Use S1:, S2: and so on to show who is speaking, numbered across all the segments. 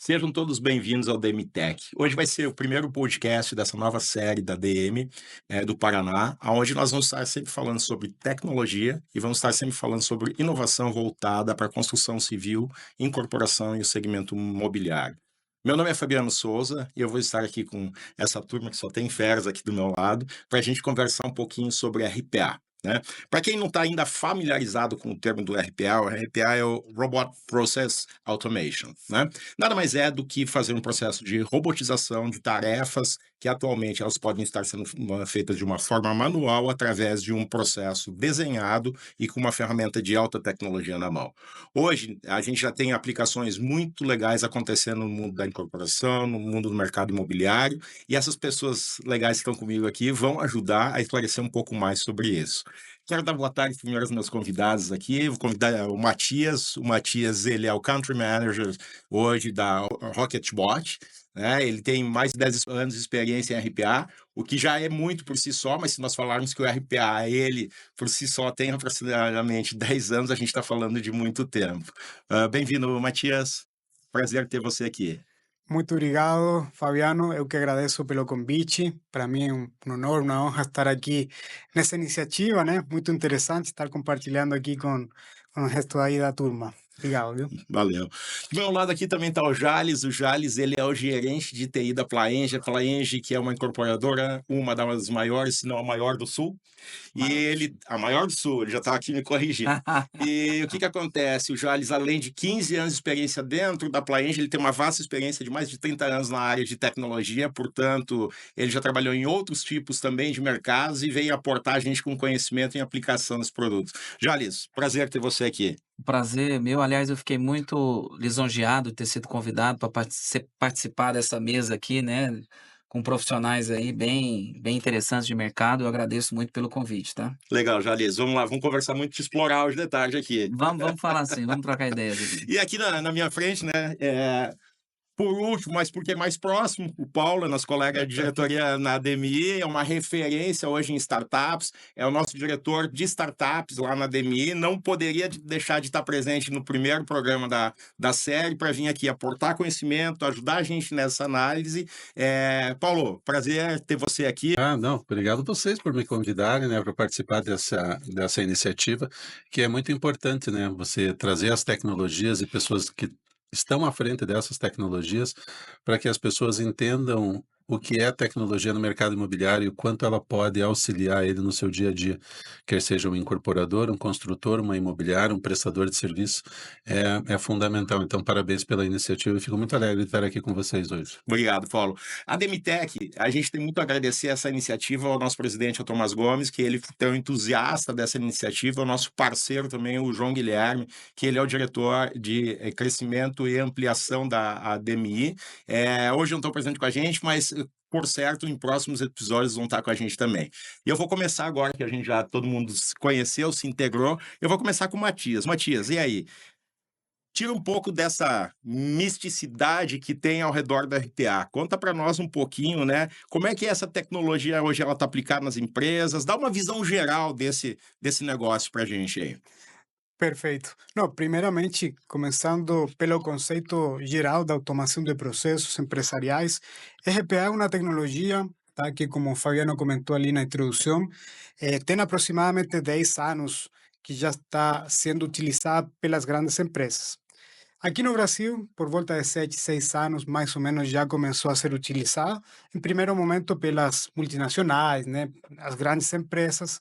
S1: Sejam todos bem-vindos ao DM Tech. Hoje vai ser o primeiro podcast dessa nova série da DM, do Paraná, onde nós vamos estar sempre falando sobre tecnologia e vamos estar sempre falando sobre inovação voltada para a construção civil, incorporação e o segmento imobiliário. Meu nome é Fabiano Souza e eu vou estar aqui com essa turma que só tem feras aqui do meu lado para a gente conversar um pouquinho sobre RPA. Né? Para quem não está ainda familiarizado com o termo do RPA, o RPA é o Robot Process Automation. Né? Nada mais é do que fazer um processo de robotização de tarefas que atualmente elas podem estar sendo feitas de uma forma manual através de um processo desenhado e com uma ferramenta de alta tecnologia na mão. Hoje, a gente já tem aplicações muito legais acontecendo no mundo da incorporação, no mundo do mercado imobiliário, e essas pessoas legais que estão comigo aqui vão ajudar a esclarecer um pouco mais sobre isso. Quero dar boa tarde primeiro aos meus convidados aqui. Vou convidar o Matias. O Matias, ele é o Country Manager hoje da Rocketbot. Né? Ele tem mais de 10 anos de experiência em RPA, o que já é muito por si só, mas se nós falarmos que o RPA, ele, por si só, tem aproximadamente 10 anos, a gente está falando de muito tempo. Bem-vindo, Matias. Prazer ter você aqui.
S2: Muito obrigado, Fabiano. Eu que agradeço pelo convite. Para mim é um honor, uma honra estar aqui nessa iniciativa, né? Muito interessante estar compartilhando aqui com o resto aí da turma. Obrigado, viu?
S1: Valeu. Do meu lado aqui também está o Jales. O Jales, ele é o gerente de TI da Plaenge. A Plaenge, que é uma incorporadora, uma das maiores, se não a maior do Sul. E ele, a maior do Sul, ele já está aqui me corrigindo. E o que acontece? O Jales, além de 15 anos de experiência dentro da Plaenge, ele tem uma vasta experiência de mais de 30 anos na área de tecnologia, portanto, ele já trabalhou em outros tipos também de mercados e veio aportar a gente com conhecimento em aplicação dos produtos. Jales, prazer ter você aqui.
S3: O prazer é meu. Aliás, eu fiquei muito lisonjeado de ter sido convidado para participar dessa mesa aqui, né, com profissionais aí bem interessantes de mercado. Eu agradeço muito pelo convite, tá?
S1: Legal, Jales. Vamos lá, vamos conversar muito, te explorar os detalhes aqui.
S3: Vamos falar assim, vamos trocar ideias aqui.
S1: E aqui na minha frente, né, por último, mas porque é mais próximo, o Paulo, nosso colega de diretoria na DMI, é uma referência hoje em startups, é o nosso diretor de startups lá na DMI, não poderia deixar de estar presente no primeiro programa da série para vir aqui aportar conhecimento, ajudar a gente nessa análise. Paulo, prazer ter você aqui.
S4: Não, obrigado vocês por me convidarem, né, para participar dessa iniciativa, que é muito importante, né, você trazer as tecnologias e pessoas que estão à frente dessas tecnologias para que as pessoas entendam o que é tecnologia no mercado imobiliário e o quanto ela pode auxiliar ele no seu dia a dia, quer seja um incorporador, um construtor, uma imobiliária, um prestador de serviço, é fundamental. Então, parabéns pela iniciativa, eu fico muito alegre de estar aqui com vocês hoje.
S1: Obrigado, Paulo. A Demitec, a gente tem muito a agradecer essa iniciativa ao nosso presidente, o Tomás Gomes, que ele é um entusiasta dessa iniciativa, ao nosso parceiro também, o João Guilherme, que ele é o diretor de crescimento e ampliação da ADMI. Hoje não estão presente com a gente, mas por certo, em próximos episódios vão estar com a gente também. E eu vou começar agora, que a gente já, todo mundo se conheceu, se integrou, eu vou começar com o Matias. Matias, e aí? Tira um pouco dessa misticidade que tem ao redor da RPA. Conta para nós um pouquinho, né? Como é que essa tecnologia hoje ela está aplicada nas empresas? Dá uma visão geral desse negócio para a gente aí.
S2: Perfeito. Não, primeiramente, começando pelo conceito geral da automação de processos empresariais, RPA é uma tecnologia, tá, que, como o Fabiano comentou ali na introdução, tem aproximadamente 10 anos que já está sendo utilizada pelas grandes empresas. Aqui no Brasil, por volta de 7, 6 anos, mais ou menos, já começou a ser utilizado, em primeiro momento pelas multinacionais, né, as grandes empresas,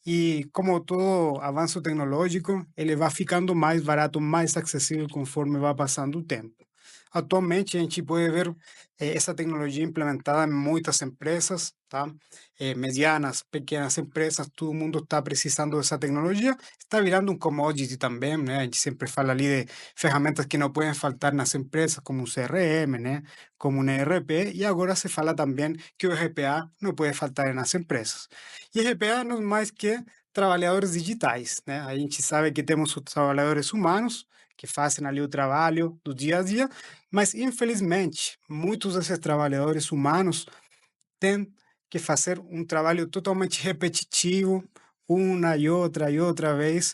S2: e como todo avanço tecnológico, ele vai ficando mais barato, mais acessível conforme vai passando o tempo. Atualmente, a gente pode ver essa tecnologia implementada em muitas empresas, tá? Medianas, pequenas empresas, todo mundo está precisando dessa tecnologia. Está virando um commodity também, né? A gente sempre fala ali de ferramentas que não podem faltar nas empresas, como um CRM, né? Como um ERP, e agora se fala também que o RPA não pode faltar nas empresas. E RPA não é mais que trabalhadores digitais, né? A gente sabe que temos os trabalhadores humanos, que fazem ali o trabalho do dia a dia, mas infelizmente muitos desses trabalhadores humanos têm que fazer um trabalho totalmente repetitivo, uma e outra vez,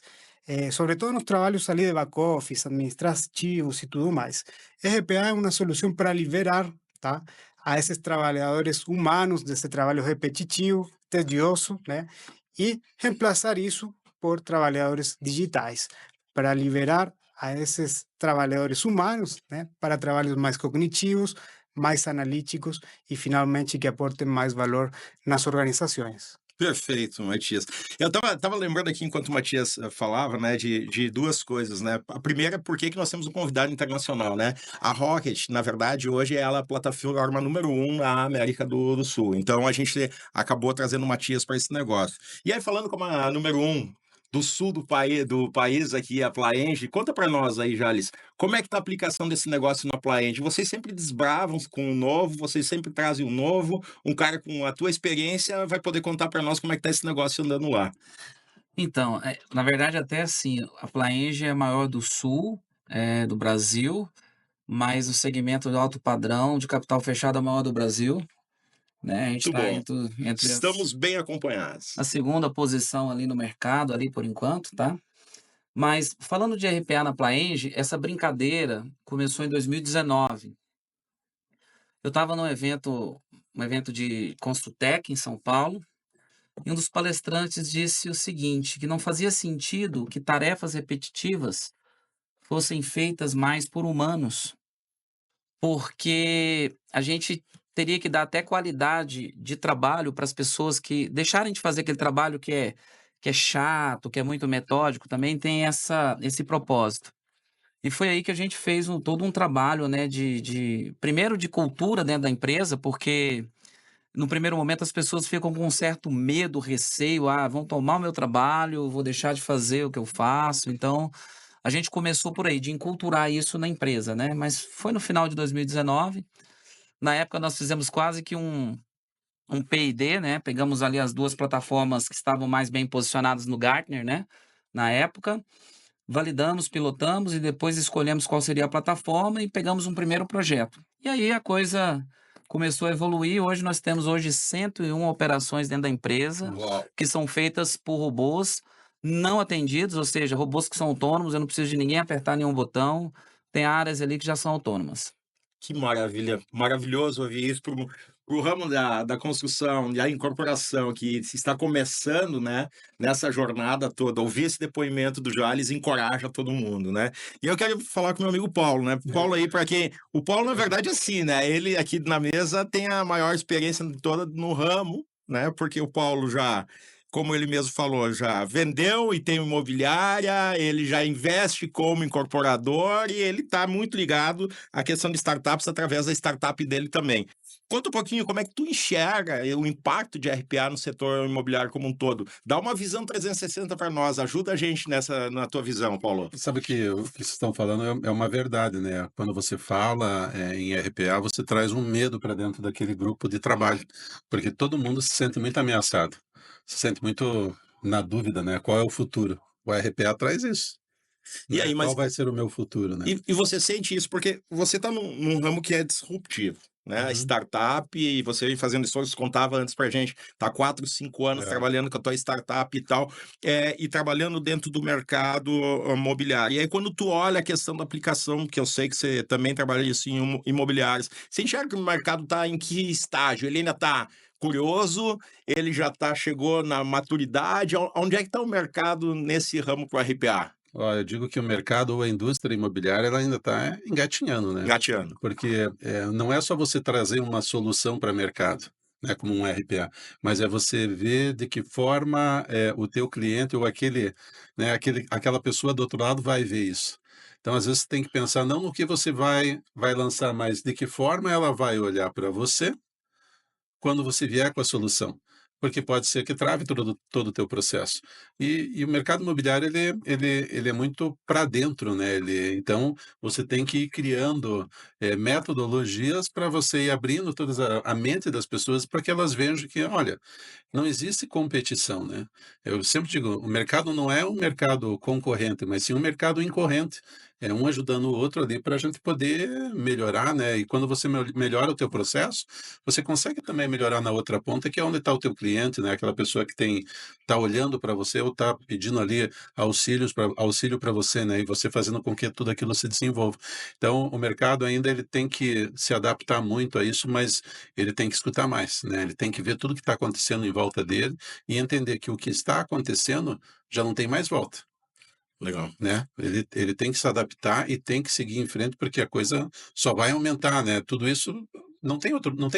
S2: sobretudo nos trabalhos ali de back-office, administrativos e tudo mais. RPA é uma solução para liberar, tá, a esses trabalhadores humanos desse trabalho repetitivo, tedioso, né, e reemplaçar isso por trabalhadores digitais, para liberar a esses trabalhadores humanos, né, para trabalhos mais cognitivos, mais analíticos e, finalmente, que aportem mais valor nas organizações.
S1: Perfeito, Matias. Eu tava lembrando aqui, enquanto o Matias falava, né, de duas coisas, né? A primeira é por que nós temos um convidado internacional, né? A Rocket, na verdade, hoje ela é a plataforma número 1 na América do Sul. Então, a gente acabou trazendo o Matias para esse negócio. E aí, falando como a número 1 do sul do país aqui, a Plaenge, conta para nós aí, Jales, como é que tá a aplicação desse negócio na Plaenge? Vocês sempre desbravam com o novo, vocês sempre trazem o novo, um cara com a tua experiência vai poder contar para nós como é que tá esse negócio andando lá.
S3: Então, na verdade, até assim, a Plaenge é a maior do sul, do Brasil, mas o segmento de alto padrão de capital fechado é o maior do Brasil, né? A gente
S1: Muito
S3: está
S1: bom.
S3: entre
S1: Estamos bem acompanhados.
S3: a segunda posição ali no mercado, ali por enquanto, tá? Mas falando de RPA na Plaenge, essa brincadeira começou em 2019. Eu estava um evento de Construtec em São Paulo, e um dos palestrantes disse o seguinte, que não fazia sentido que tarefas repetitivas fossem feitas mais por humanos, porque a gente teria que dar até qualidade de trabalho para as pessoas que deixarem de fazer aquele trabalho que é chato, que é muito metódico, também tem esse propósito. E foi aí que a gente fez todo um trabalho, né, primeiro de cultura dentro da empresa, porque no primeiro momento as pessoas ficam com um certo medo, receio, vão tomar o meu trabalho, vou deixar de fazer o que eu faço. Então, a gente começou por aí, de enculturar isso na empresa, né? Mas foi no final de 2019. Na época nós fizemos quase que um P&D, né? Pegamos ali as duas plataformas que estavam mais bem posicionadas no Gartner, né? Na época, validamos, pilotamos e depois escolhemos qual seria a plataforma e pegamos um primeiro projeto. E aí a coisa começou a evoluir. Hoje nós temos 101 operações dentro da empresa
S1: Uau.
S3: que são feitas por robôs não atendidos, ou seja, robôs que são autônomos, eu não preciso de ninguém apertar nenhum botão. Tem áreas ali que já são autônomas.
S1: Que maravilha, maravilhoso ouvir isso pro ramo da construção, da incorporação, que se está começando, né, nessa jornada toda. Ouvir esse depoimento do Jales encoraja todo mundo, né? E eu quero falar com meu amigo Paulo, né? Paulo aí, para quem... O Paulo, na verdade, é assim, né? Ele aqui na mesa tem a maior experiência toda no ramo, né? Porque o Paulo já... Como ele mesmo falou, já vendeu e tem imobiliária, ele já investe como incorporador e ele está muito ligado à questão de startups através da startup dele também. Conta um pouquinho como é que tu enxerga o impacto de RPA no setor imobiliário como um todo. Dá uma visão 360 para nós, ajuda a gente na tua visão, Paulo.
S4: Sabe que o que vocês estão falando é uma verdade, né? Quando você fala em RPA, você traz um medo para dentro daquele grupo de trabalho, porque todo mundo se sente muito ameaçado, se sente muito na dúvida, né? Qual é o futuro? O RPA traz isso,
S1: E
S4: né?
S1: aí, mas
S4: Qual vai ser o meu futuro, né?
S1: E você sente isso porque você está num ramo que é disruptivo, né?
S4: Uhum.
S1: Startup, e você vem fazendo isso, você contava antes pra gente, tá 4, 5 anos
S4: É.
S1: trabalhando com a tua startup e tal, e trabalhando dentro do mercado imobiliário. E aí, quando tu olha a questão da aplicação, que eu sei que você também trabalha isso em imobiliários, você enxerga que o mercado tá em que estágio? Ele ainda tá curioso, ele já chegou na maturidade, onde é que tá o mercado nesse ramo pro RPA?
S4: Ó, eu digo que o mercado ou a indústria imobiliária ela ainda está engatinhando, né?
S1: Gateando.
S4: Porque não é só você trazer uma solução para o mercado, né, como um RPA, mas é você ver de que forma o teu cliente ou aquela pessoa do outro lado vai ver isso. Então, às vezes, você tem que pensar não no que você vai lançar, mas de que forma ela vai olhar para você quando você vier com a solução, porque pode ser que trave todo o teu processo. E o mercado imobiliário ele é muito para dentro, né? Então, você tem que ir criando metodologias para você ir abrindo toda a mente das pessoas para que elas vejam que, olha, não existe competição, né? Eu sempre digo, o mercado não é um mercado concorrente, mas sim um mercado incorrente. um ajudando o outro ali para a gente poder melhorar, né? E quando você melhora o teu processo, você consegue também melhorar na outra ponta, que é onde está o teu cliente, né? Aquela pessoa que está olhando para você ou está pedindo ali auxílio para você, né? E você fazendo com que tudo aquilo se desenvolva. Então, o mercado ainda ele tem que se adaptar muito a isso, mas ele tem que escutar mais, né? Ele tem que ver tudo que está acontecendo em volta dele e entender que o que está acontecendo já não tem mais volta,
S1: Legal.
S4: né? Ele tem que se adaptar e tem que seguir em frente, porque a coisa só vai aumentar, né? Tudo isso não tem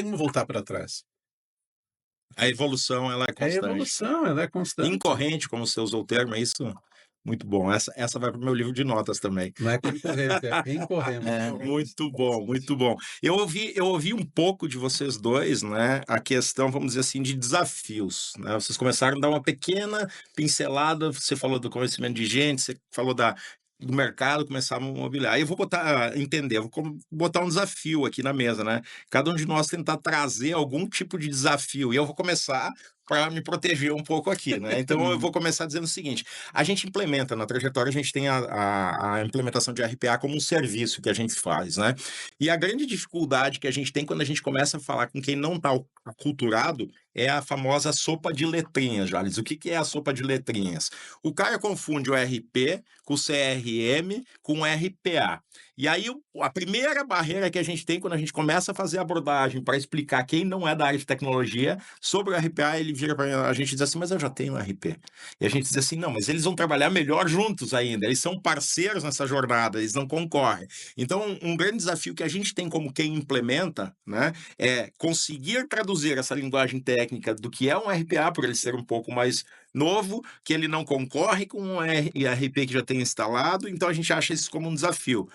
S4: como voltar para trás.
S1: A evolução, ela é
S4: É
S1: constante.
S4: evolução, ela é constante.
S1: Incorrente, como você usou o termo, é isso? Muito bom. Essa vai para o meu livro de notas também.
S4: Não é concorrente, é incorrente.
S1: Muito bom, muito bom. Eu ouvi um pouco de vocês dois, né? A questão, vamos dizer assim, de desafios, né? Vocês começaram a dar uma pequena pincelada, você falou do conhecimento de gente, você falou do mercado, começar a mobiliar. Aí eu vou botar um desafio aqui na mesa, né? Cada um de nós tentar trazer algum tipo de desafio. E eu vou começar para me proteger um pouco aqui, né? Então eu vou começar dizendo o seguinte: a gente implementa na trajetória, a gente tem a implementação de RPA como um serviço que a gente faz, né? E a grande dificuldade que a gente tem quando a gente começa a falar com quem não está aculturado é a famosa sopa de letrinhas, Jales. O que é a sopa de letrinhas? O cara confunde o RP com o CRM com o RPA. E aí, a primeira barreira que a gente tem quando a gente começa a fazer a abordagem para explicar quem não é da área de tecnologia sobre o RPA, ele vira para a gente e diz assim, mas eu já tenho um RP. E a gente diz assim, não, mas eles vão trabalhar melhor juntos ainda, eles são parceiros nessa jornada, eles não concorrem. Então, um grande desafio que a gente tem como quem implementa, né, é conseguir traduzir essa linguagem técnica do que é um RPA, por ele ser um pouco mais novo, que ele não concorre com um ERP que já tem instalado, então a gente acha isso como um desafio.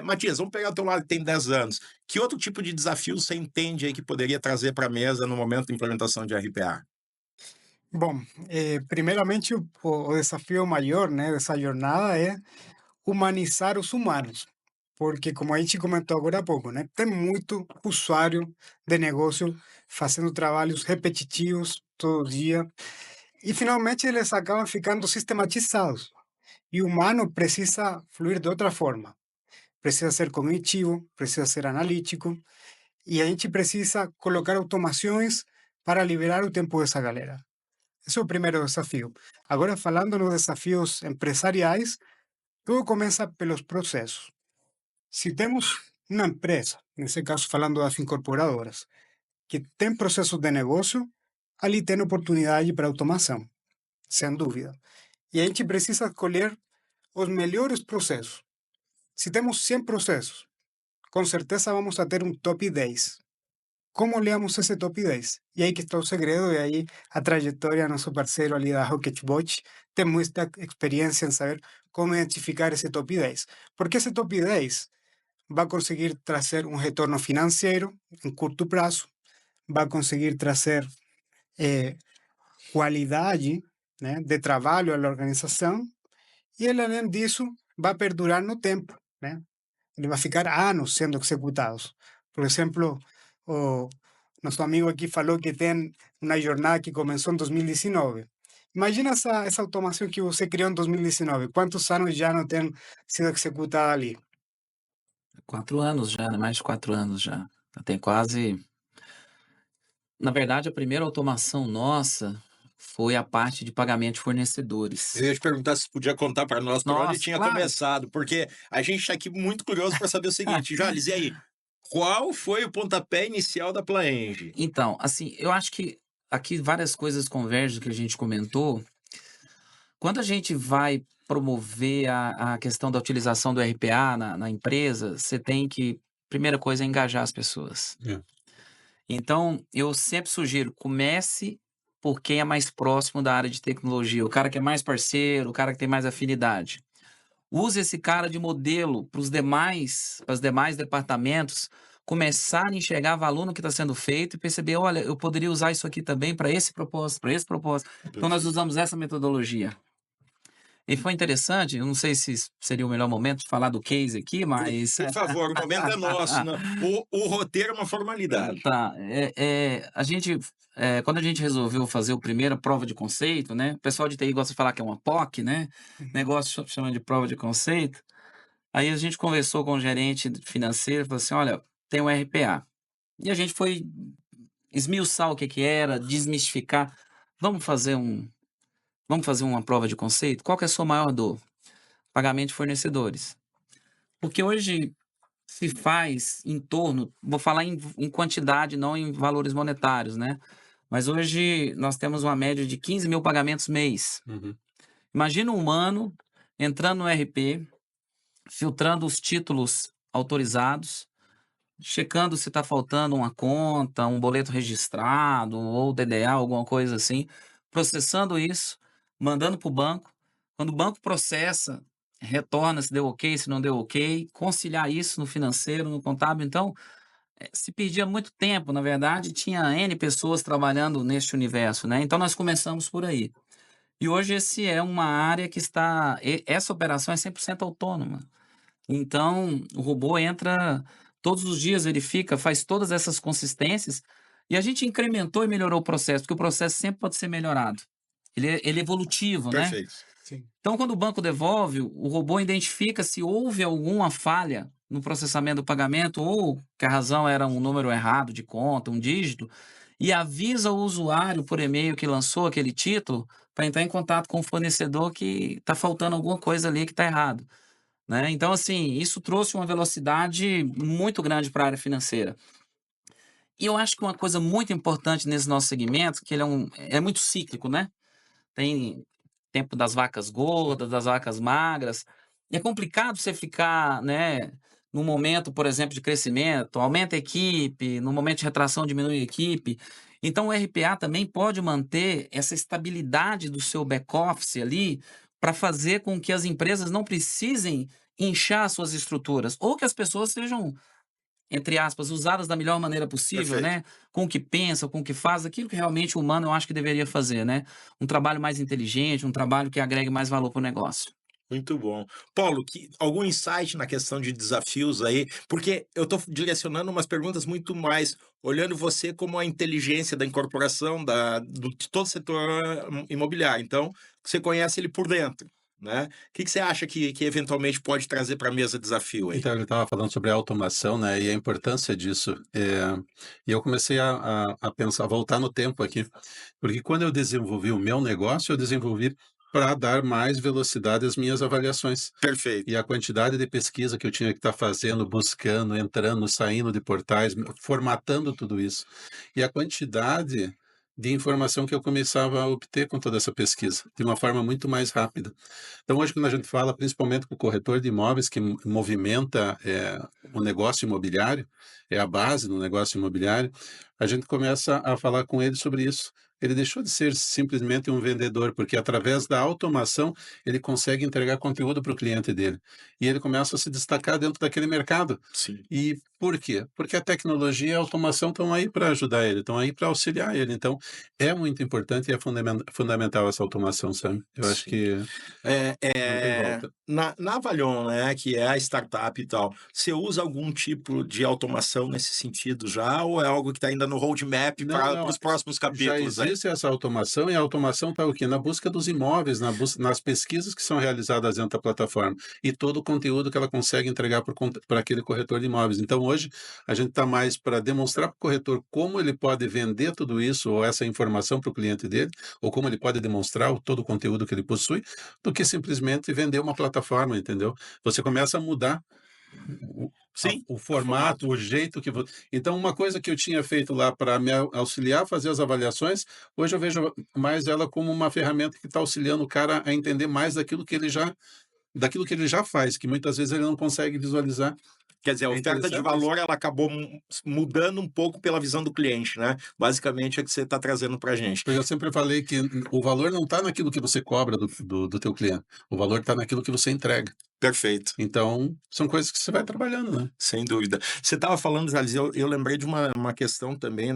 S1: Matias, vamos pegar o teu lado que tem 10 anos. Que outro tipo de desafio você entende aí que poderia trazer para a mesa no momento da implementação de RPA?
S2: Bom, primeiramente o desafio maior, né, dessa jornada é humanizar os humanos, porque como a gente comentou agora há pouco, né, tem muito usuário de negócio fazendo trabalhos repetitivos todo dia e finalmente eles acabam ficando sistematizados. E o humano precisa fluir de outra forma. Precisa ser cognitivo, precisa ser analítico e a gente precisa colocar automações para liberar o tempo dessa galera. Esse é o primeiro desafio. Agora, falando nos desafios empresariais, tudo começa pelos processos. Se temos uma empresa, nesse caso falando das incorporadoras, que tem processos de negócio, ali tem oportunidade para automação, sem dúvida. E a gente precisa escolher os melhores processos. Se temos 100 processos, com certeza vamos a ter um top 10. Como olhamos esse top 10? E aí que está o segredo, e aí a trajetória, nosso parceiro ali da Rocketbot, tem muita experiência em saber como identificar esse top 10. Porque esse top 10 vai conseguir trazer um retorno financeiro em curto prazo, vai conseguir trazer qualidade, né, de trabalho à organização, e ele, além disso, vai perdurar no tempo, né? Ele vai ficar anos sendo executados. Por exemplo, o nosso amigo aqui falou que tem uma jornada que começou em 2019. Imagina essa automação que você criou em 2019. Quantos anos já não tem sido executada ali?
S3: 4 anos já, né? Mais de 4 anos já. Já tem quase. Na verdade, a primeira automação nossa foi a parte de pagamento de fornecedores.
S1: Eu ia te perguntar se podia contar para nós por onde
S3: Nossa,
S1: tinha
S3: claro.
S1: começado, porque a gente está aqui muito curioso para saber o seguinte, Jales, e aí, qual foi o pontapé inicial da Plaenge?
S3: Então, assim, eu acho que aqui várias coisas convergem do que a gente comentou. Quando a gente vai promover a questão da utilização do RPA na empresa, você tem que, primeira coisa, é engajar as pessoas.
S4: É.
S3: Então, eu sempre sugiro, comece por quem é mais próximo da área de tecnologia, o cara que é mais parceiro, o cara que tem mais afinidade. Use esse cara de modelo para os demais departamentos começarem a enxergar valor no que está sendo feito e perceber, olha, eu poderia usar isso aqui também para esse propósito, para esse propósito. Então, nós usamos essa metodologia. E foi interessante, eu não sei se seria o melhor momento de falar do case aqui, mas...
S1: Por favor, o momento é nosso. Né? O roteiro é uma formalidade.
S3: Tá, quando a gente resolveu fazer a primeira prova de conceito, né? O pessoal de TI gosta de falar que é uma POC, né? Negócio chama de prova de conceito. Aí a gente conversou com o gerente financeiro e falou assim: olha, tem um RPA. E a gente foi esmiuçar o que que era, desmistificar. Vamos fazer um, vamos fazer uma prova de conceito? Qual que é a sua maior dor? Pagamento de fornecedores. Porque hoje se faz em torno, vou falar em quantidade, não em valores monetários, né? Mas hoje nós temos uma média de 15 mil pagamentos mês.
S4: Uhum.
S3: Imagina um humano entrando no RP, filtrando os títulos autorizados, checando se está faltando uma conta, um boleto registrado ou DDA, alguma coisa assim, processando isso, mandando para o banco. Quando o banco processa, retorna se deu ok, se não deu ok, conciliar isso no financeiro, no contábil. Então, se perdia muito tempo, na verdade, tinha N pessoas trabalhando neste universo, né? Então, nós começamos por aí. E hoje esse é uma área que está, essa operação é 100% autônoma. Então, o robô entra todos os dias, verifica, faz todas essas consistências, e a gente incrementou e melhorou o processo, porque o processo sempre pode ser melhorado. Ele é evolutivo, né?
S1: Perfeito.
S2: Sim.
S3: Então, quando o banco devolve, o robô identifica se houve alguma falha no processamento do pagamento ou que a razão era um número errado de conta, um dígito, e avisa o usuário por e-mail que lançou aquele título para entrar em contato com o fornecedor que está faltando alguma coisa ali que está errado, né? Então, assim, isso trouxe uma velocidade muito grande para a área financeira. E eu acho que uma coisa muito importante nesse nosso segmento, que ele é muito cíclico, né? Tem tempo das vacas gordas, das vacas magras. E é complicado você ficar, né, no momento, por exemplo, de crescimento, aumenta a equipe, no momento de retração diminui a equipe. Então o RPA também pode manter essa estabilidade do seu back-office ali para fazer com que as empresas não precisem inchar suas estruturas ou que as pessoas sejam, entre aspas, usadas da melhor maneira possível,
S1: Perfeito.
S3: né? Com o que pensa, com o que faz, aquilo que realmente o humano eu acho que deveria fazer, né? Um trabalho mais inteligente, um trabalho que agregue mais valor para o negócio.
S1: Muito bom. Paulo, algum insight na questão de desafios aí? Porque eu estou direcionando umas perguntas muito mais olhando você como a inteligência da incorporação de todo o setor imobiliário. Então, você conhece ele por dentro, né? O que você acha que eventualmente pode trazer para a mesa desafio aí?
S4: Então, ele estava falando sobre a automação, né, e a importância disso. E eu comecei a pensar, a voltar no tempo aqui, porque quando eu desenvolvi o meu negócio, eu desenvolvi para dar mais velocidade às minhas avaliações.
S1: Perfeito.
S4: E a quantidade de pesquisa que eu tinha que estar fazendo, buscando, entrando, saindo de portais, formatando tudo isso. E a quantidade de informação que eu começava a obter com toda essa pesquisa, de uma forma muito mais rápida. Então, hoje, quando a gente fala, principalmente com o corretor de imóveis, que movimenta o negócio imobiliário, é a base do negócio imobiliário, a gente começa a falar com ele sobre isso. Ele deixou de ser simplesmente um vendedor, porque através da automação ele consegue entregar conteúdo para o cliente dele. E ele começa a se destacar dentro daquele mercado.
S1: Sim.
S4: E por quê? Porque a tecnologia e a automação estão aí para ajudar ele, estão aí para auxiliar ele. Então, é muito importante e é fundamental essa automação, sabe? Eu acho
S1: Sim.
S4: que não tem volta.
S1: Na Avalion, né, que é a startup e tal, você usa algum tipo de automação nesse sentido já, ou é algo que está ainda no roadmap
S4: Não,
S1: para
S4: não,
S1: os próximos
S4: já
S1: capítulos aí?
S4: existe essa automação e a automação está o quê? Na busca dos imóveis, nas pesquisas que são realizadas dentro da plataforma e todo o conteúdo que ela consegue entregar para aquele corretor de imóveis. Então, hoje, a gente está mais para demonstrar para o corretor como ele pode vender tudo isso ou essa informação para o cliente dele, ou como ele pode demonstrar todo o conteúdo que ele possui, do que simplesmente vender uma plataforma, entendeu? Você começa a mudar
S1: Sim,
S4: o formato, o jeito que você. Então, uma coisa que eu tinha feito lá para me auxiliar a fazer as avaliações, hoje eu vejo mais ela como uma ferramenta que está auxiliando o cara a entender mais daquilo que ele já faz, que muitas vezes ele não consegue visualizar.
S1: quer dizer, a
S4: É
S1: oferta de
S4: interessante isso.
S1: valor ela acabou mudando um pouco pela visão do cliente, né? Basicamente é o que você está trazendo para a gente.
S4: Porque eu sempre falei que o valor não está naquilo que você cobra do teu cliente, o valor está naquilo que você entrega.
S1: Perfeito.
S4: Então, são coisas que você vai trabalhando, né?
S1: Sem dúvida. Você estava falando, Zaliz, eu lembrei de uma questão também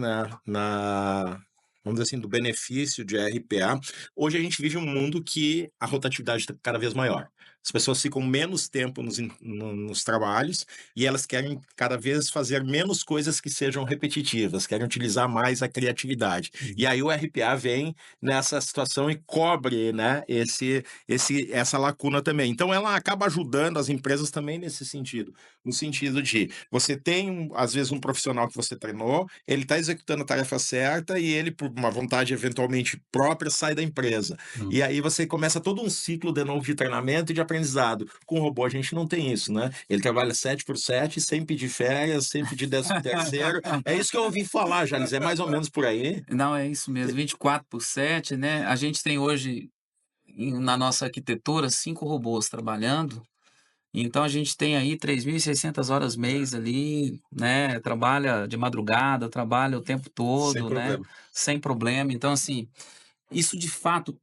S1: vamos dizer assim, do benefício de RPA. Hoje a gente vive um mundo que a rotatividade está cada vez maior. As pessoas ficam menos tempo nos trabalhos e elas querem cada vez fazer menos coisas que sejam repetitivas, querem utilizar mais a criatividade. E aí o RPA vem nessa situação e cobre, né, essa lacuna também. Então ela acaba ajudando as empresas também nesse sentido, no sentido de você tem, às vezes, um profissional que você treinou, ele está executando a tarefa certa e ele, por uma vontade eventualmente própria, sai da empresa. E aí você começa todo um ciclo de novo de treinamento e de aprendizado. Com o robô a gente não tem isso, né? Ele trabalha 7x7, sem pedir férias, sem pedir 13º. É isso que eu ouvi falar, Jales, é mais ou menos por aí?
S3: Não, é isso mesmo, 24/7, né? A gente tem hoje, na nossa arquitetura, 5 robôs trabalhando. Então a gente tem aí 3.600 horas mês ali, né? Trabalha de madrugada, trabalha o tempo
S4: Sem
S3: todo, né?
S4: problema.
S3: Sem problema. Então, assim, isso de fato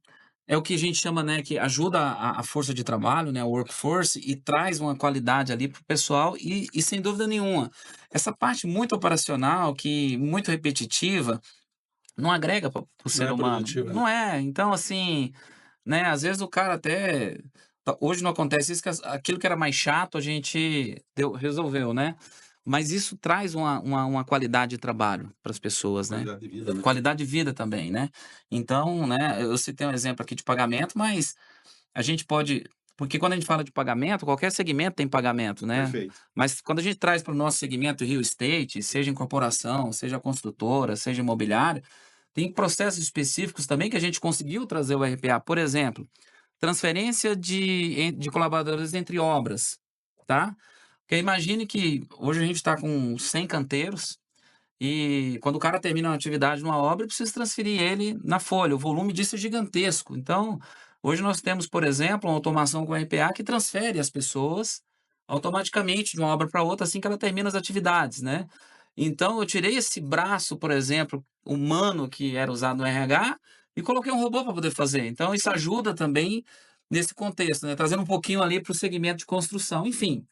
S3: é o que a gente chama, né? Que ajuda a força de trabalho, né? O workforce, e traz uma qualidade ali para o pessoal, e sem dúvida nenhuma, essa parte muito operacional, muito repetitiva, não agrega para o
S4: Não
S3: ser
S4: é
S3: humano.
S4: produtivo, né?
S3: Não é. Então, assim, né? Às vezes o cara até. Hoje não acontece isso, que aquilo que era mais chato a gente resolveu, né? Mas isso traz uma qualidade de trabalho para as pessoas, né?
S4: Qualidade de vida, né?
S3: Qualidade de vida também, né? Então, né? Eu citei um exemplo aqui de pagamento, mas a gente pode. Porque quando a gente fala de pagamento, qualquer segmento tem pagamento, né?
S1: Perfeito.
S3: Mas quando a gente traz para o nosso segmento real estate, seja em corporação, seja construtora, seja imobiliária, tem processos específicos também que a gente conseguiu trazer o RPA. Por exemplo, transferência de colaboradores entre obras, tá? Porque imagine que hoje a gente está com 100 canteiros e quando o cara termina uma atividade numa obra, precisa transferir ele na folha. O volume disso é gigantesco. Então, hoje nós temos, por exemplo, uma automação com RPA que transfere as pessoas automaticamente de uma obra para outra assim que ela termina as atividades, né? Então, eu tirei esse braço, por exemplo, humano que era usado no RH e coloquei um robô para poder fazer. Então, isso ajuda também nesse contexto, né? Trazendo um pouquinho ali para o segmento de construção. Enfim,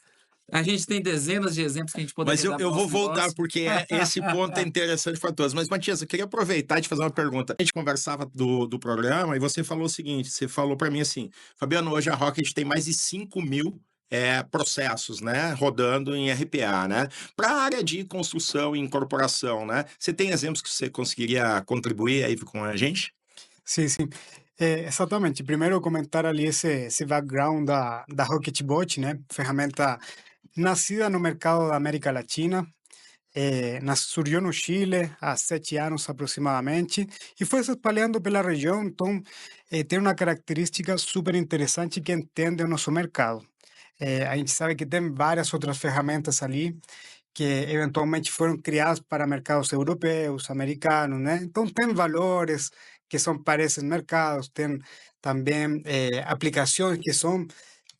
S3: a gente tem dezenas de exemplos que a gente
S1: Mas
S3: poderia dar para
S1: eu
S3: o
S1: vou
S3: nosso
S1: voltar,
S3: negócio.
S1: porque esse ponto é interessante para todos. Mas, Matias, eu queria aproveitar e te fazer uma pergunta. A gente conversava do programa e você falou o seguinte: você falou para mim assim, Fabiano, hoje a Rocket tem mais de 5.000 processos, né, rodando em RPA, né, para a área de construção e incorporação, né? Você tem exemplos que você conseguiria contribuir aí com a gente?
S2: Sim, sim. Exatamente. Primeiro, comentar ali esse background da Rocketbot, né? Ferramenta nascida no mercado da América Latina, surgiu no Chile há 7 anos aproximadamente e foi se espalhando pela região. Então, tem uma característica super interessante que entende o nosso mercado. A gente sabe que tem várias outras ferramentas ali que eventualmente foram criadas para mercados europeus, americanos, né? Então, tem valores que são para esses mercados, tem também aplicações que são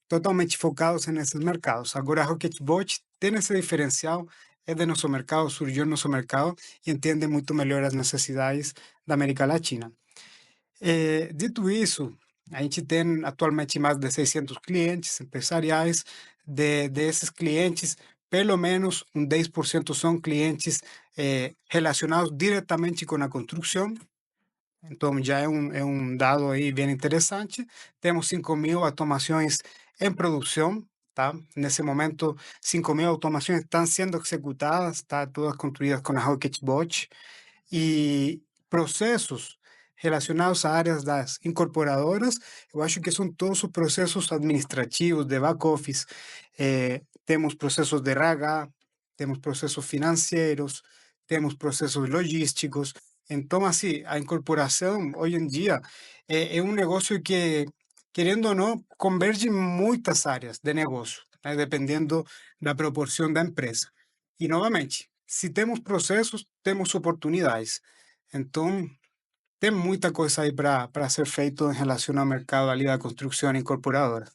S2: totalmente focados nesses mercados. Agora, a Rocketbot tem esse diferencial, é de nosso mercado, surgiu no nosso mercado e entende muito melhor as necessidades da América Latina. Dito isso, a gente tem atualmente mais de 600 clientes empresariais. Desses clientes, pelo menos 10% são clientes relacionados diretamente com a construção. Então, já é um dado aí bem interessante. Temos 5.000 automações em produção, tá? Nesse momento, 5.000 automações estão sendo executadas, tá? Todas construídas com a Rocketbot. E processos relacionados a áreas das incorporadoras, eu acho que são todos os processos administrativos de back-office. Temos processos de RH, temos processos financeiros, temos processos logísticos. Então, assim, a incorporação, hoje em dia, é um negócio que, querendo ou não, converge em muitas áreas de negócio, né, dependendo da proporção da empresa. E, novamente, se temos processos, temos oportunidades. Então, tem muita coisa aí para ser feito em relação ao mercado ali da construção incorporadora.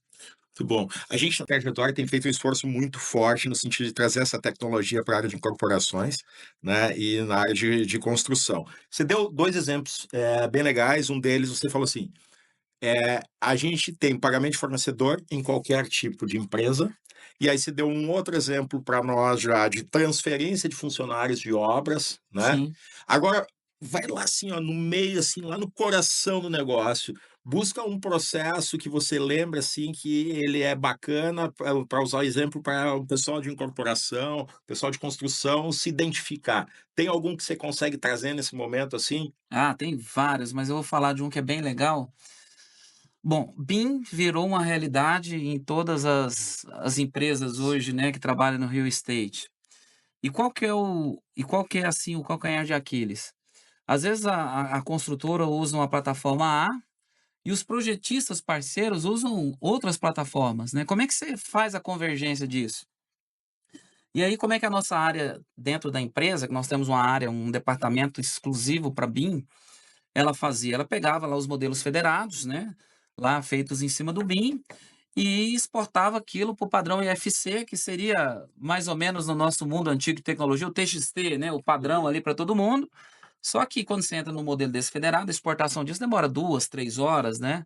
S1: Muito bom. A gente na trajetória tem feito um esforço muito forte no sentido de trazer essa tecnologia para a área de incorporações, né, e na área de construção. Você deu 2 exemplos bem legais. Um deles, você falou assim, a gente tem pagamento de fornecedor em qualquer tipo de empresa, e aí você deu um outro exemplo para nós já de transferência de funcionários de obras, né?
S3: Sim.
S1: Agora, vai lá assim, ó, no meio, assim, lá no coração do negócio. Busca um processo que você lembra, assim, que ele é bacana para usar o exemplo para o pessoal de incorporação, pessoal de construção se identificar. Tem algum que você consegue trazer nesse momento, assim?
S3: Ah, tem vários, mas eu vou falar de um que é bem legal. Bom, BIM virou uma realidade em todas as empresas hoje, né, que trabalham no real estate. E qual que é, assim, o calcanhar de Aquiles? Às vezes a construtora usa uma plataforma A e os projetistas parceiros usam outras plataformas, né? Como é que você faz a convergência disso? E aí, como é que a nossa área dentro da empresa, que nós temos uma área, um departamento exclusivo para BIM, ela fazia? Ela pegava lá os modelos federados, né? Lá feitos em cima do BIM, e exportava aquilo para o padrão IFC, que seria mais ou menos no nosso mundo antigo de tecnologia, o TXT, né? O padrão ali para todo mundo. Só que quando você entra no modelo desse federado, a exportação disso demora 2, 3 horas, né?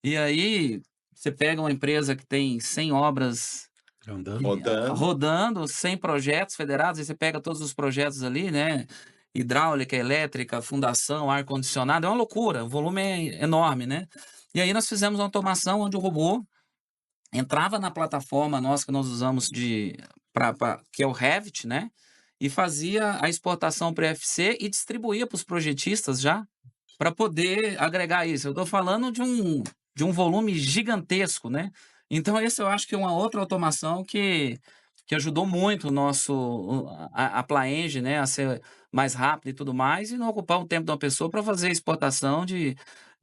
S3: E aí você pega uma empresa que tem 100 obras
S4: Andando.
S1: Rodando.
S3: rodando, 100 projetos federados, e você pega todos os projetos ali, né? Hidráulica, elétrica, fundação, ar-condicionado, é uma loucura, o volume é enorme, né? E aí nós fizemos uma automação onde o robô entrava na plataforma nossa que nós usamos que é o Revit, né? E fazia a exportação para FC e distribuía para os projetistas já, para poder agregar isso. Eu estou falando de um volume gigantesco, né? Então, esse eu acho que é uma outra automação que ajudou muito a Plaenge, né? A ser mais rápido e tudo mais, e não ocupar o tempo de uma pessoa para fazer a exportação de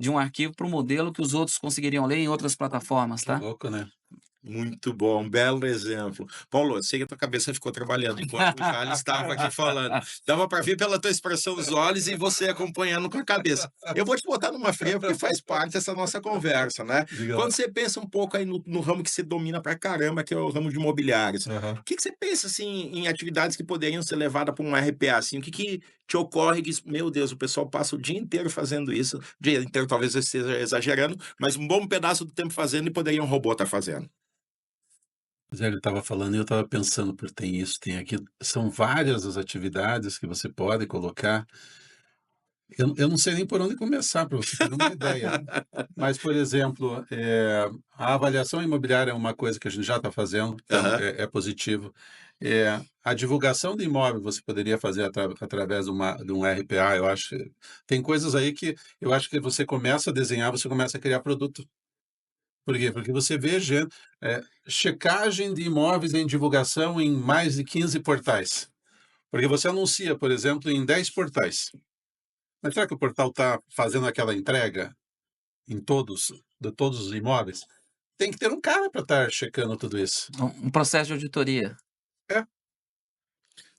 S3: um arquivo para um modelo que os outros conseguiriam ler em outras plataformas,
S4: Que
S3: tá?
S4: louco, né?
S1: Muito bom, belo exemplo. Paulo, eu sei que a tua cabeça ficou trabalhando enquanto o Charles estava aqui falando. Dava para ver pela tua expressão dos olhos e você acompanhando com a cabeça. Eu vou te botar numa fria porque faz parte dessa nossa conversa, né?
S4: Diga lá.
S1: Quando você pensa um pouco aí no ramo que você domina pra caramba, que é o ramo de imobiliários,
S4: Aham.
S1: o que que você pensa, assim, em atividades que poderiam ser levadas para um RPA, assim? O que que te ocorre que, meu Deus, o pessoal passa o dia inteiro fazendo isso, o dia inteiro talvez eu esteja exagerando, mas um bom pedaço do tempo fazendo e poderia um robô estar fazendo.
S4: Pois é, ele estava falando e eu estava pensando, por tem isso, tem aquilo. São várias as atividades que você pode colocar. Eu não sei nem por onde começar, para você ter uma ideia. Mas, por exemplo, a avaliação imobiliária é uma coisa que a gente já está fazendo, então
S1: Aham.
S4: é positivo. A divulgação de imóvel você poderia fazer através de um RPA, eu acho. Tem coisas aí que eu acho que você começa a desenhar, você começa a criar produto. Por quê? Porque você vê checagem de imóveis em divulgação em mais de 15 portais. Porque você anuncia, por exemplo, em 10 portais. Mas será que o portal está fazendo aquela entrega em todos os imóveis? Tem que ter um cara para estar checando tudo isso.
S3: Um processo de auditoria.
S4: É,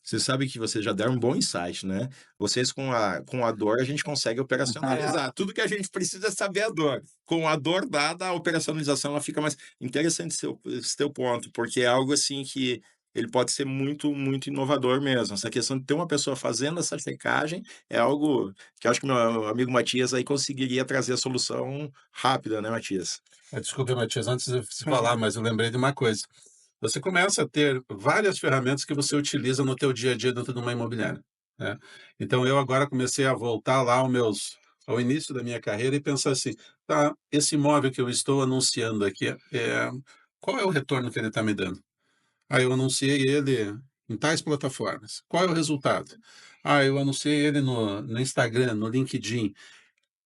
S1: Você sabe que vocês já deram um bom insight, né? Vocês com a dor a gente consegue operacionalizar. Tudo que a gente precisa é saber a dor. Com a dor dada, a operacionalização ela fica mais interessante esse teu ponto, porque é algo assim que ele pode ser muito, muito inovador mesmo. Essa questão de ter uma pessoa fazendo essa checagem é algo que eu acho que meu amigo Matias aí conseguiria trazer a solução rápida, né, Matias?
S4: desculpe, Matias, antes de você falar, mas eu lembrei de uma coisa. Você começa a ter várias ferramentas que você utiliza no teu dia a dia dentro de uma imobiliária, né? Então, eu agora comecei a voltar lá ao início da minha carreira e pensar assim, tá, esse imóvel que eu estou anunciando aqui, qual é o retorno que ele está me dando? Ah, eu anunciei ele em tais plataformas. Qual é o resultado? Ah, eu anunciei ele no Instagram, no LinkedIn.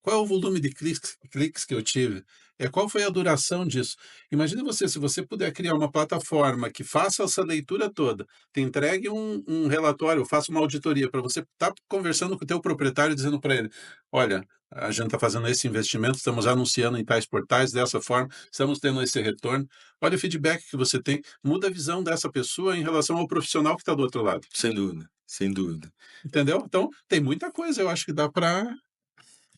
S4: Qual é o volume de cliques que eu tive? Qual foi a duração disso? Imagine você, se você puder criar uma plataforma que faça essa leitura toda, te entregue um relatório, faça uma auditoria para você estar conversando com o teu proprietário, dizendo para ele, olha, a gente está fazendo esse investimento, estamos anunciando em tais portais dessa forma, estamos tendo esse retorno. Olha o feedback que você tem, muda a visão dessa pessoa em relação ao profissional que está do outro lado.
S1: Sem dúvida, sem dúvida.
S4: Entendeu? Então, tem muita coisa, eu acho que dá para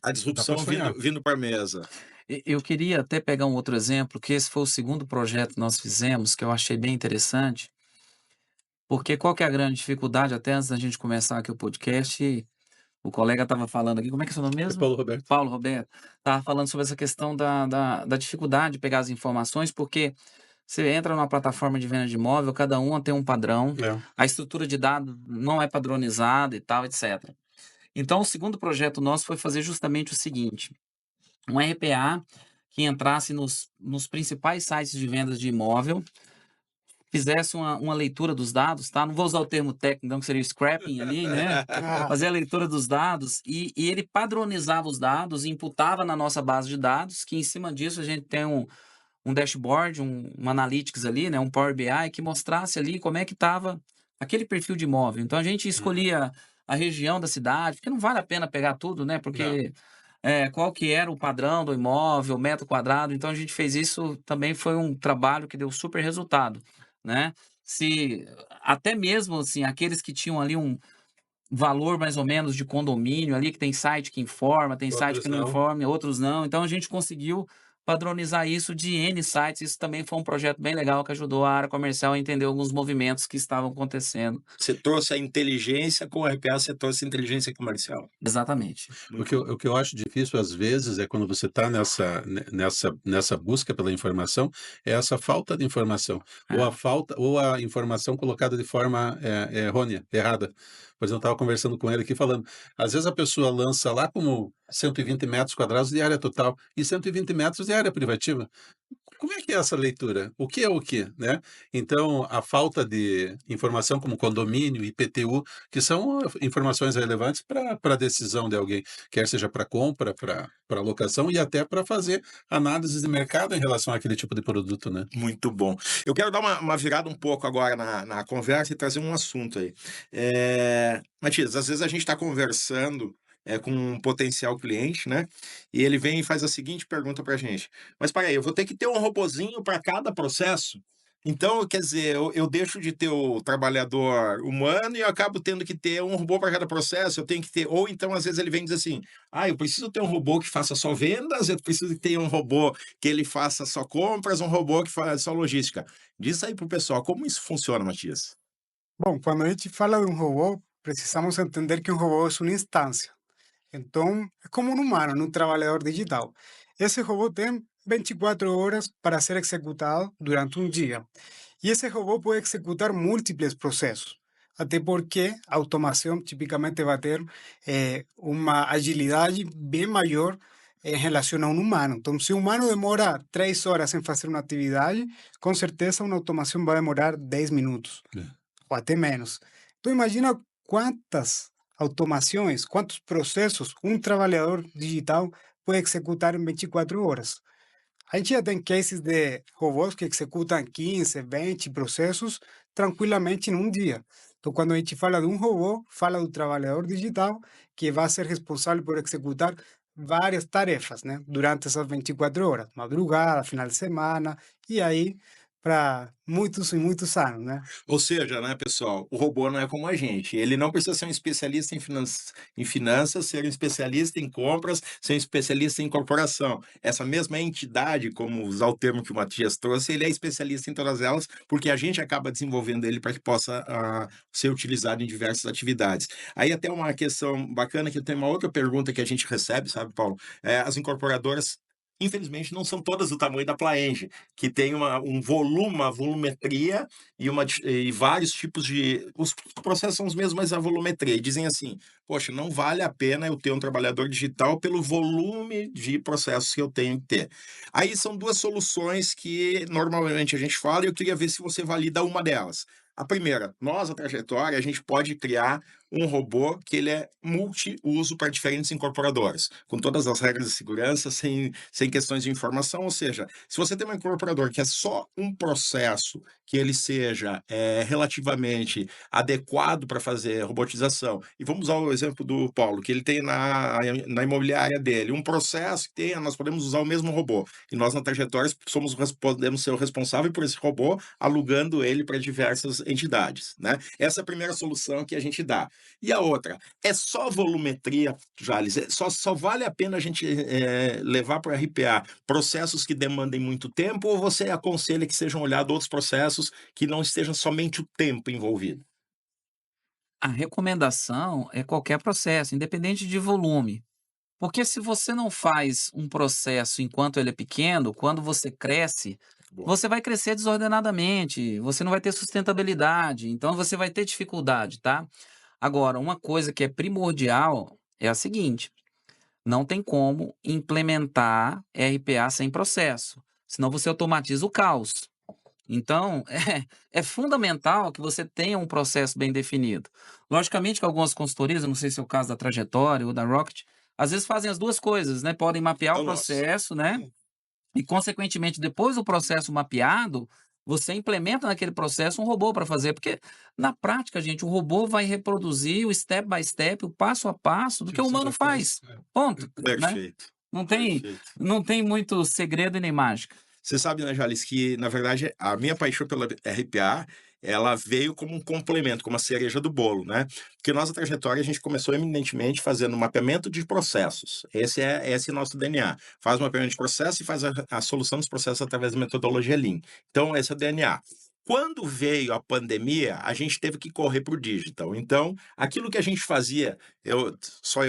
S1: A disrupção
S4: sonhar.
S1: vindo para a mesa.
S3: Eu queria até pegar um outro exemplo, que esse foi o segundo projeto que nós fizemos, que eu achei bem interessante, porque qual que é a grande dificuldade, até antes da gente começar aqui o podcast, o colega estava falando aqui, como é que é seu nome mesmo?
S4: Paulo Roberto.
S3: Paulo Roberto, estava falando sobre essa questão da dificuldade de pegar as informações, porque você entra numa plataforma de venda de imóvel, cada uma tem um padrão, a estrutura de dados não é padronizada e tal, etc. Então, o segundo projeto nosso foi fazer justamente o seguinte: um RPA que entrasse nos principais sites de vendas de imóvel, fizesse uma leitura dos dados, tá? Não vou usar o termo técnico, não, que seria o scrapping ali, né?
S2: Ah,
S3: Fazer a leitura dos dados e ele padronizava os dados, imputava na nossa base de dados, que em cima disso a gente tem um dashboard, um analytics ali, né? Um Power BI que mostrasse ali como é que estava aquele perfil de imóvel. Então a gente escolhia a região da cidade, porque não vale a pena pegar tudo, né?
S1: Não.
S3: Porque qual que era o padrão do imóvel, metro quadrado. Então a gente fez isso, também foi um trabalho que deu super resultado, né? Se até mesmo assim, aqueles que tinham ali um valor mais ou menos de condomínio ali, que tem site que informa, tem site
S4: Outros
S3: que não
S4: não.
S3: informa, outros não. Então a gente conseguiu padronizar isso de N sites. Isso também foi um projeto bem legal que ajudou a área comercial a entender alguns movimentos que estavam acontecendo.
S1: Você trouxe a inteligência com o RPA, você trouxe a inteligência comercial.
S3: Exatamente.
S1: Muito
S4: O que eu acho difícil às vezes é quando você está nessa busca pela informação, é essa falta de informação,
S3: É.
S4: ou a informação colocada de forma errônea, errada. Por exemplo, eu estava conversando com ele aqui falando, às vezes a pessoa lança lá como 120 metros quadrados de área total e 120 metros de área privativa. Como é que é essa leitura? O que é o que, né? Então, a falta de informação como condomínio, IPTU, que são informações relevantes para a decisão de alguém, quer seja para compra, para locação e até para fazer análises de mercado em relação àquele tipo de produto, né?
S1: Muito bom. Eu quero dar uma virada um pouco agora na conversa e trazer um assunto aí. Matias, às vezes a gente está conversando com um potencial cliente, né? E ele vem e faz a seguinte pergunta para a gente: Mas para aí, eu vou ter que ter um robozinho para cada processo? Então, quer dizer, eu deixo de ter o trabalhador humano e eu acabo tendo que ter um robô para cada processo. Eu tenho que ter. Ou então, às vezes, ele vem e diz assim: eu preciso ter um robô que faça só vendas, eu preciso ter um robô que ele faça só compras, um robô que faz só logística. Diz aí pro pessoal como isso funciona, Matias.
S2: bom, quando a gente fala de um robô, precisamos entender que um robô é uma instância. Então, é como um humano, um trabalhador digital. Esse robô tem 24 horas para ser executado durante um dia. E esse robô pode executar múltiplos processos. Até porque a automação tipicamente vai ter uma agilidade bem maior em relação a um humano. Então, se o humano demora 3 horas em fazer uma atividade, com certeza uma automação vai demorar 10 minutos ou até menos. Então, imagina quantas automações, quantos processos um trabalhador digital pode executar em 24 horas. A gente já tem cases de robôs que executam 15, 20 processos tranquilamente em um dia. Então, quando a gente fala de um robô, fala do trabalhador digital que vai ser responsável por executar várias tarefas, né? Durante essas 24 horas, madrugada, final de semana, e aí para muitos e muitos anos, né?
S1: Ou seja, né, pessoal, o robô não é como a gente. Ele não precisa ser um especialista em finanças, ser um especialista em compras, ser um especialista em corporação. Essa mesma entidade, como usar o termo que o Matias trouxe, ele é especialista em todas elas, porque a gente acaba desenvolvendo ele para que possa ser utilizado em diversas atividades. Aí até uma questão bacana, que tem uma outra pergunta que a gente recebe, sabe, Paulo? As incorporadoras, infelizmente, não são todas do tamanho da Plaenge, que tem um volume, uma volumetria e vários tipos de. Os processos são os mesmos, mas a volumetria. E dizem assim: poxa, não vale a pena eu ter um trabalhador digital pelo volume de processos que eu tenho que ter. Aí são duas soluções que normalmente a gente fala e eu queria ver se você valida uma delas. A primeira, nós, a Trajetória, a gente pode criar um robô que ele é multiuso para diferentes incorporadoras, com todas as regras de segurança, sem questões de informação. Ou seja, se você tem um incorporador que é só um processo que ele seja relativamente adequado para fazer robotização, e vamos usar o exemplo do Paulo, que ele tem na imobiliária dele um processo que tenha, nós podemos usar o mesmo robô, e nós na Trajetória podemos ser o responsável por esse robô, alugando ele para diversas entidades, né? Essa é a primeira solução que a gente dá. E a outra, é só volumetria, Jales? Só vale a pena a gente levar para o RPA processos que demandem muito tempo, ou você aconselha que sejam olhados outros processos que não estejam somente o tempo envolvido?
S3: A recomendação é qualquer processo, independente de volume. Porque se você não faz um processo enquanto ele é pequeno, quando você cresce,
S1: Boa.
S3: você vai crescer desordenadamente, você não vai ter sustentabilidade, então você vai ter dificuldade, tá? Agora, uma coisa que é primordial é a seguinte: não tem como implementar RPA sem processo, senão você automatiza o caos. Então, é fundamental que você tenha um processo bem definido. Logicamente que algumas consultorias, eu não sei se é o caso da Trajetória ou da Rocket, às vezes fazem as duas coisas, né? Podem mapear
S1: É
S3: o
S1: o nosso.
S3: processo, né? E, consequentemente, depois do processo mapeado, você implementa naquele processo um robô para fazer. Porque, na prática, gente, o robô vai reproduzir o step by step, o passo a passo do
S4: Que
S3: que o
S4: você
S3: humano
S4: já fez.
S3: faz. Ponto, né?
S1: Perfeito,
S3: Não tem,
S1: perfeito.
S3: não tem muito segredo e nem mágica.
S1: Você sabe, né, Jales, que na verdade a minha paixão pela RPA, ela veio como um complemento, como a cereja do bolo, né? Porque nossa trajetória a gente começou eminentemente fazendo mapeamento de processos. Esse é nosso DNA. Faz o mapeamento de processos e faz a solução dos processos através da metodologia Lean. Então, esse é o DNA. Quando veio a pandemia, a gente teve que correr para o digital. Então, aquilo que a gente fazia, eu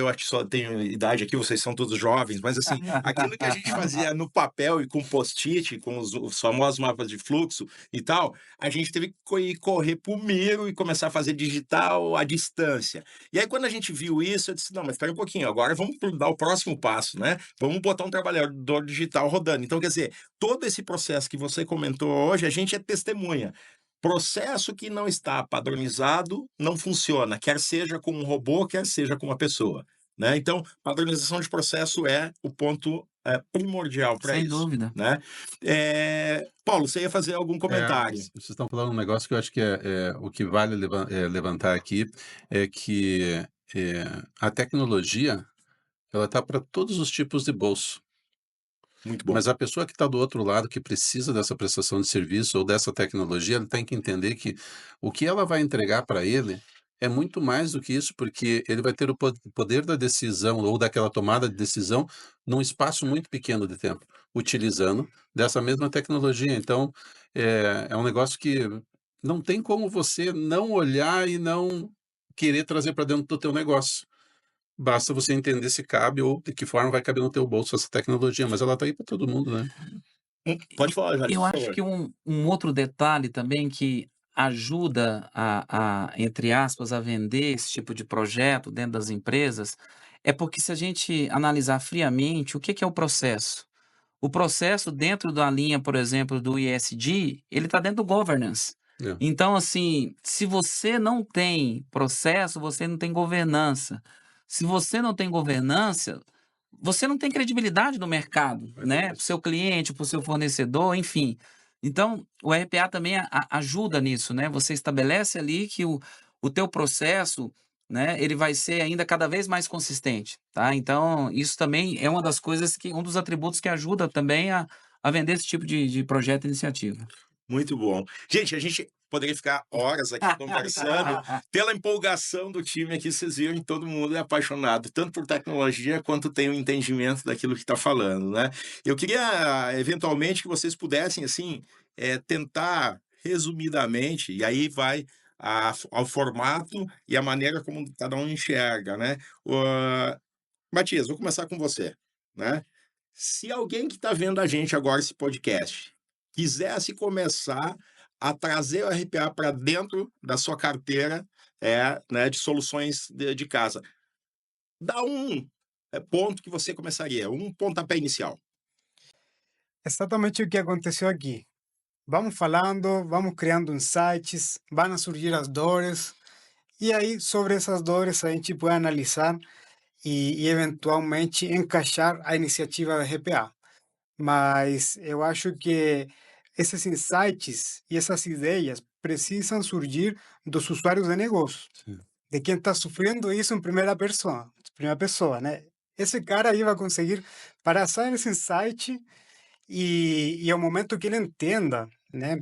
S1: acho que só tenho idade aqui, vocês são todos jovens, mas assim, aquilo que a gente fazia no papel e com post-it, com os famosos mapas de fluxo e tal, a gente teve que correr para o Miro e começar a fazer digital à distância. E aí, quando a gente viu isso, eu disse: não, mas espera um pouquinho, agora vamos dar o próximo passo, né? Vamos botar um trabalhador digital rodando. Então, quer dizer, todo esse processo que você comentou hoje, a gente é testemunha. Processo que não está padronizado não funciona, quer seja com um robô, quer seja com uma pessoa, né? Então, padronização de processo é o ponto primordial para
S3: Sem
S1: isso,
S3: dúvida.
S1: né? Paulo, você ia fazer algum comentário?
S4: Vocês estão falando um negócio que eu acho que o que vale levantar aqui é que a tecnologia ela está para todos os tipos de bolso.
S1: Muito bom.
S4: Mas a pessoa que está do outro lado, que precisa dessa prestação de serviço ou dessa tecnologia, ele tem que entender que o que ela vai entregar para ele é muito mais do que isso, porque ele vai ter o poder da decisão ou daquela tomada de decisão num espaço muito pequeno de tempo, utilizando dessa mesma tecnologia. Então, é um negócio que não tem como você não olhar e não querer trazer para dentro do teu negócio. Basta você entender se cabe ou de que forma vai caber no teu bolso essa tecnologia, mas ela está aí para todo mundo, né?
S1: Pode falar, Jales,
S3: Eu
S1: por
S3: acho
S1: favor.
S3: que um outro detalhe também que ajuda entre aspas, a vender esse tipo de projeto dentro das empresas, é porque se a gente analisar friamente, o que que é o processo? O processo dentro da linha, por exemplo, do ESG, ele está dentro do governance.
S4: É.
S3: Então, assim, se você não tem processo, você não tem governança. Se você não tem governança, você não tem credibilidade no mercado, né? Para o seu cliente, para o seu fornecedor, enfim. Então, o RPA também ajuda nisso, né? Você estabelece ali que o teu processo, né, ele vai ser ainda cada vez mais consistente, tá? Então, isso também é uma das coisas um dos atributos que ajuda também a vender esse tipo de projeto e iniciativa.
S1: Muito bom. Gente, a gente poderia ficar horas aqui conversando. Pela empolgação do time aqui, vocês viram que todo mundo é apaixonado, tanto por tecnologia quanto tem o entendimento daquilo que está falando, né? Eu queria, eventualmente, que vocês pudessem, assim, tentar, resumidamente, e aí vai ao formato e a maneira como cada um enxerga, né? Matias, vou começar com você, né? Se alguém que está vendo a gente agora, esse podcast, quisesse começar a trazer o RPA para dentro da sua carteira, né, de soluções de casa, dá um ponto que você começaria, um pontapé inicial.
S2: Exatamente o que aconteceu aqui. Vamos falando, vamos criando insights, vão surgir as dores, e aí sobre essas dores a gente pode analisar e eventualmente encaixar a iniciativa da RPA. Mas eu acho que esses insights e essas ideias precisam surgir dos usuários de negócio,
S4: Sim.
S2: de quem está sofrendo isso em primeira pessoa, né? Esse cara aí vai conseguir passar esse insight e ao momento que ele entenda, né,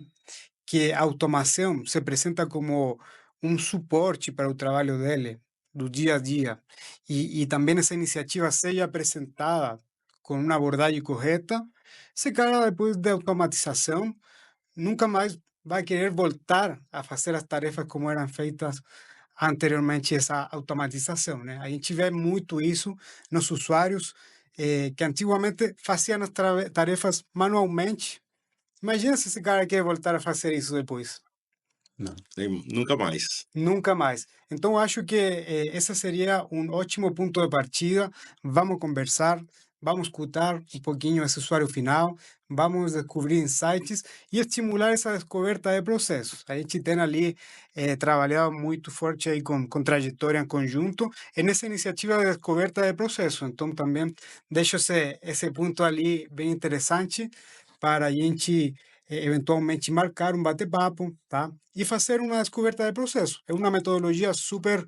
S2: que a automação se apresenta como um suporte para o trabalho dele, do dia a dia, e também essa iniciativa seja apresentada com uma abordagem correta, esse cara, depois da automatização, nunca mais vai querer voltar a fazer as tarefas como eram feitas anteriormente essa automatização, né? A gente vê muito isso nos usuários que antigamente faziam as tarefas manualmente. Imagina se esse cara quer voltar a fazer isso depois.
S4: Não.
S1: Nunca mais.
S2: Nunca mais. Então, acho que esse seria um ótimo ponto de partida. Vamos conversar, vamos escutar um pouquinho esse usuário final, vamos descobrir insights e estimular essa descoberta de processos. A gente tem ali trabalhado muito forte aí com trajetória em conjunto e nessa iniciativa de descoberta de processos. Então, também deixo esse ponto ali bem interessante para a gente eventualmente marcar um bate-papo, tá? E fazer uma descoberta de processo. É uma metodologia super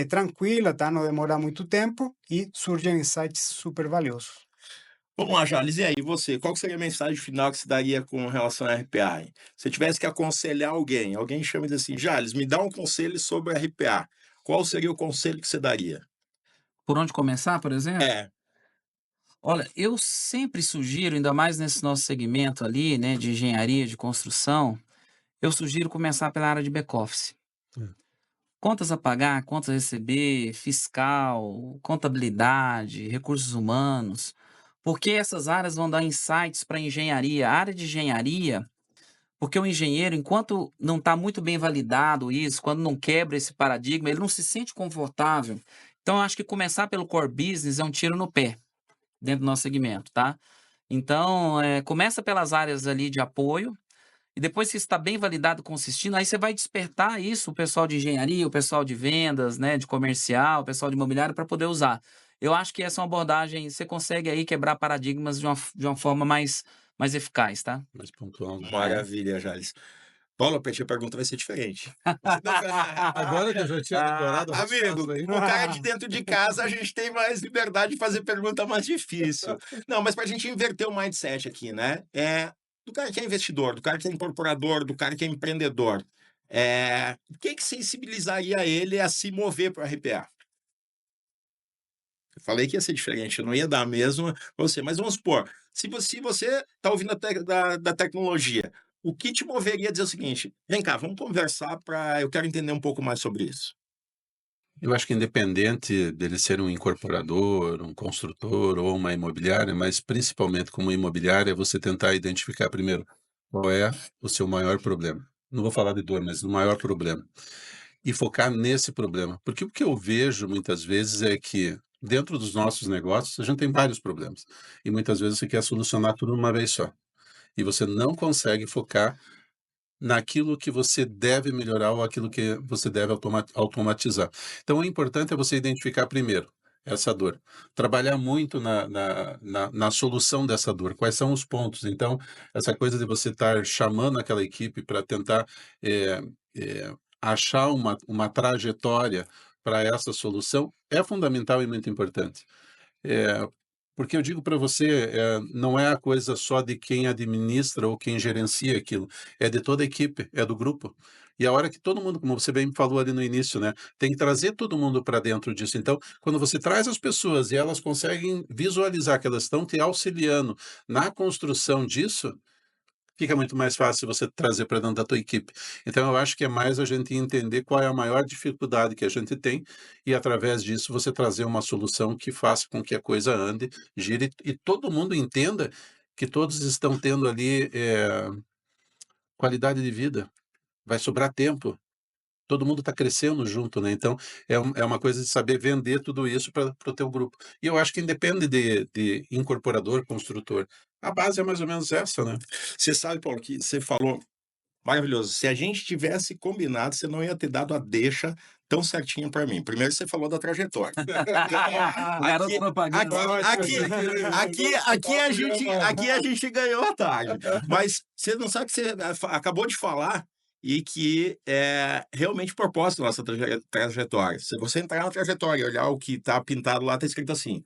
S2: tranquila, tá? Não demora muito tempo e surgem insights super valiosos.
S1: Vamos lá, Jales, e aí, você, qual que seria a mensagem final que você daria com relação a RPA? Hein? Se tivesse que aconselhar alguém chama e diz assim, Jales, me dá um conselho sobre RPA. Qual seria o conselho que você daria?
S3: Por onde começar, por exemplo?
S1: É,
S3: Olha, eu sempre sugiro, ainda mais nesse nosso segmento ali, né, de engenharia, de construção, eu sugiro começar pela área de back-office.
S4: É.
S3: Contas a pagar, contas a receber, fiscal, contabilidade, recursos humanos, porque essas áreas vão dar insights para a engenharia. A área de engenharia, porque o engenheiro, enquanto não está muito bem validado isso, quando não quebra esse paradigma, ele não se sente confortável. Então, eu acho que começar pelo core business é um tiro no pé dentro do nosso segmento, tá? Então, começa pelas áreas ali de apoio, e depois que está bem validado, consistindo, aí você vai despertar isso, o pessoal de engenharia, o pessoal de vendas, né, de comercial, o pessoal de imobiliário, para poder usar. Eu acho que essa é uma abordagem, você consegue aí quebrar paradigmas de uma forma mais eficaz, tá?
S4: Mais pontual, né?
S1: maravilha, Jales. Paulo, a pergunta vai ser diferente.
S4: Agora que eu já tinha decorado a
S1: Amigo,
S4: resposta aí.
S1: o cara de dentro de casa, a gente tem mais liberdade de fazer pergunta mais difícil. Não, mas para a gente inverter o mindset aqui, né? Do cara que é investidor, do cara que é incorporador, do cara que é empreendedor. O que sensibilizaria ele a se mover para o RPA? Eu falei que ia ser diferente, eu não ia dar a mesma pra você, mas vamos supor, se você está ouvindo da tecnologia, o que te moveria a dizer o seguinte: vem cá, vamos conversar para eu quero entender um pouco mais sobre isso.
S4: Eu acho que independente dele ser um incorporador, um construtor ou uma imobiliária, mas principalmente como imobiliária, você tentar identificar primeiro qual é o seu maior problema. Não vou falar de dor, mas do maior problema. E focar nesse problema. Porque o que eu vejo muitas vezes é que dentro dos nossos negócios a gente tem vários problemas. E muitas vezes você quer solucionar tudo de uma vez só. E você não consegue focar naquilo que você deve melhorar ou aquilo que você deve automatizar. Então, o importante é você identificar primeiro essa dor. Trabalhar muito na solução dessa dor. Quais são os pontos? Então, essa coisa de você estar chamando aquela equipe para tentar eh, achar uma trajetória para essa solução é fundamental e muito importante. É, porque eu digo para você, não é a coisa só de quem administra ou quem gerencia aquilo, é de toda a equipe, é do grupo. E a hora que todo mundo, como você bem falou ali no início, né, tem que trazer todo mundo para dentro disso. Então, quando você traz as pessoas e elas conseguem visualizar que elas estão te auxiliando na construção disso, fica muito mais fácil você trazer para dentro da tua equipe. Então, eu acho que é mais a gente entender qual é a maior dificuldade que a gente tem e, através disso, você trazer uma solução que faça com que a coisa ande, gire e todo mundo entenda que todos estão tendo ali qualidade de vida. Vai sobrar tempo. Todo mundo está crescendo junto, né? Então, é uma coisa de saber vender tudo isso para o teu grupo. E eu acho que independe de incorporador, construtor. A base é mais ou menos essa, né?
S1: Você sabe, Paulo, que você falou maravilhoso. Se a gente tivesse combinado, você não ia ter dado a deixa tão certinha para mim. Primeiro você falou da trajetória.
S3: O garoto
S1: Aqui,
S3: propaganda.
S1: aqui a gente ganhou a tarde. Mas você não sabe que você acabou de falar e que é realmente o propósito da nossa trajetória. Se você entrar na trajetória e olhar o que está pintado lá, está escrito assim: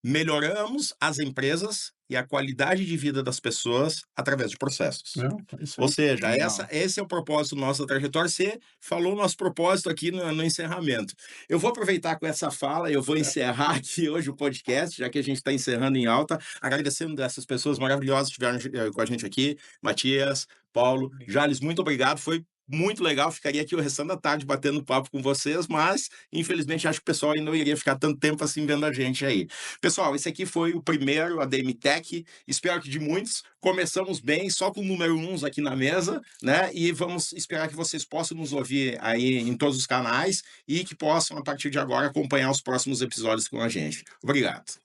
S1: melhoramos as empresas e a qualidade de vida das pessoas através de processos.
S4: É isso
S1: Ou
S4: aí.
S1: seja,
S3: Legal.
S1: esse é o propósito nosso da trajetória. Você falou o nosso propósito aqui no encerramento. Eu vou aproveitar com essa fala, eu vou encerrar aqui hoje o podcast, já que a gente está encerrando em alta, agradecendo essas pessoas maravilhosas que estiveram com a gente aqui, Matias, Paulo, Jales, muito obrigado, foi muito legal, ficaria aqui o restante da tarde batendo papo com vocês, mas infelizmente acho que o pessoal aí não iria ficar tanto tempo assim vendo a gente aí. Pessoal, esse aqui foi o primeiro ADM Tech, espero que de muitos. Começamos bem, só com o número 1 aqui na mesa, né? E vamos esperar que vocês possam nos ouvir aí em todos os canais e que possam, a partir de agora, acompanhar os próximos episódios com a gente. Obrigado.